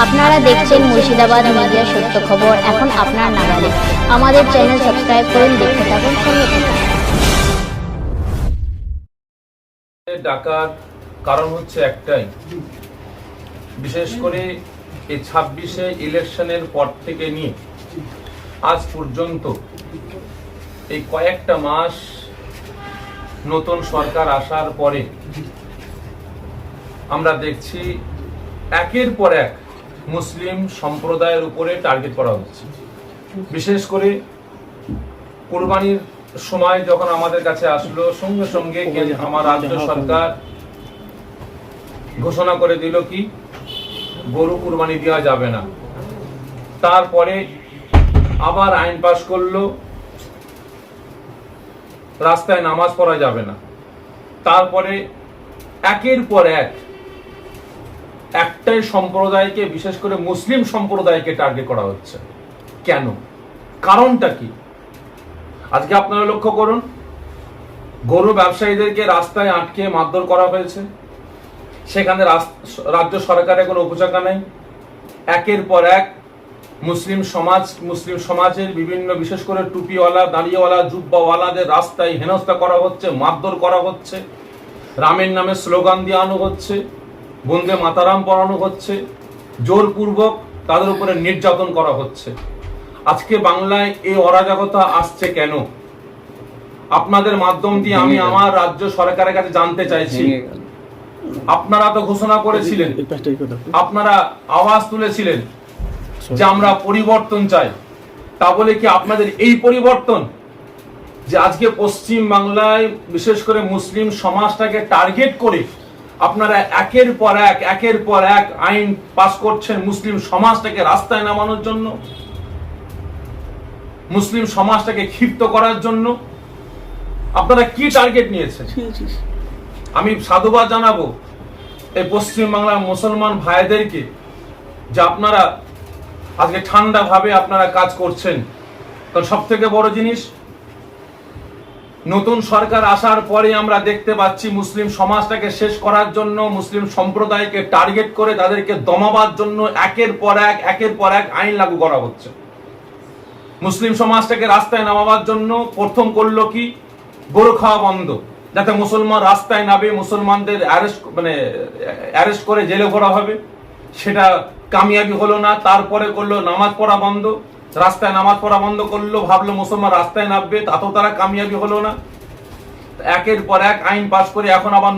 আপনারা দেখছেন মুর্শিদাবাদ মিডিয়া সত্য খবর এখন আপনার নাগালে। আমাদের চ্যানেল সাবস্ক্রাইব করুন, দেখতে থাকুন, সঙ্গে থাকুন। ডাকার কারণ হচ্ছে একটাই, বিশেষ করে এই 26-এ ইলেকশনের পর থেকে নিয়ে আজ পর্যন্ত এই কয়েকটা মাস নতুন সরকার আসার পরে আমরা দেখছি একের পর এক মুসলিম সম্প্রদায়ের উপরে টার্গেট করা হচ্ছে। বিশেষ করে কুরবানির সময় যখন আমাদের কাছে আসলো, সঙ্গে সঙ্গে আমার রাজ্য সরকার ঘোষণা করে দিল কি গরু কুরবানি দেওয়া যাবে না। তারপরে আবার আইন পাশ করলো রাস্তায় নামাজ পড়া যাবে না। তারপরে একের পর এক একটাই সম্প্রদায়কে, বিশেষ করে মুসলিম সম্প্রদায়কে টার্গেট করা হচ্ছে। কেন? কারণটা কি? আজকে আপনারা লক্ষ্য করুন, গরু ব্যবসায়ীদেরকে রাস্তায় আটকে মারধর করা হয়েছে, সেখানে রাজ্য সরকারের কোনো উপচাকা নেই। একের পর এক মুসলিম সমাজের বিভিন্ন, বিশেষ করে টুপিওয়ালা, দাঁড়িয়েওয়ালা, জুব্বাওয়ালাদের রাস্তায় হেনস্থা করা হচ্ছে, মারধর করা হচ্ছে, রামের নামে স্লোগান দেওয়ানো হচ্ছে, বন্দে মাতারাম পড়ানো হচ্ছে, জোরপূর্বক তাদের উপরে নির্যাতন করা হচ্ছে। আজকে বাংলায় এই অরাজকতা আসছে কেন? আপনাদের মাধ্যম দিয়ে আমি আমার রাজ্য সরকারের কাছে জানতে চাইছি। আপনারা তো ঘোষণা করেছিলেন, আপনারা আওয়াজ তুলেছিলেন যে আমরা পরিবর্তন চাই। তা বলে কি আপনাদের এই পরিবর্তন যে আজকে পশ্চিম বাংলায় বিশেষ করে মুসলিম সমাজটাকে টার্গেট করে আপনারা একের পর এক আইন পাস করছেন মুসলিম সমাজটাকে রাস্তায় নামানোর জন্য, মুসলিম সমাজটাকে ক্ষিপ্ত করার জন্য? আপনারা কি টার্গেট নিয়েছেন? আমি সাধুবাদ জানাবো এই পশ্চিম বাংলার মুসলমান ভাইদেরকে যে আপনারা আজকে ঠান্ডা ভাবে আপনারা কাজ করছেন। কারণ সব থেকে বড় জিনিস, নতুন সরকার আসার পরে আমরা দেখতে পাচ্ছি মুসলিম সমাজটাকে শেষ করার জন্য, মুসলিম সম্প্রদায়কে টার্গেট করে তাদেরকে দমাবার জন্য একের পর এক আইন লাগু করা হচ্ছে। মুসলিম সমাজটাকে রাস্তায় নামাবার জন্য প্রথম করলো কি গরু খাওয়া বন্ধ, যাতে মুসলমান রাস্তায় নামে, মুসলমানদের অ্যারেস্ট করে জেলে ভরা হবে। সেটা কামিয়াবি হলো না। তারপরে করলো নামাজ পড়া বন্ধ, রাস্তায় নামাজ পড়া বন্ধ করলো, ভাবলো মুসলমান রাস্তায় নামবে, তাতেও তারা কামিয়াবি হলো না। একের পর এক আইন পাস করে এখন আবার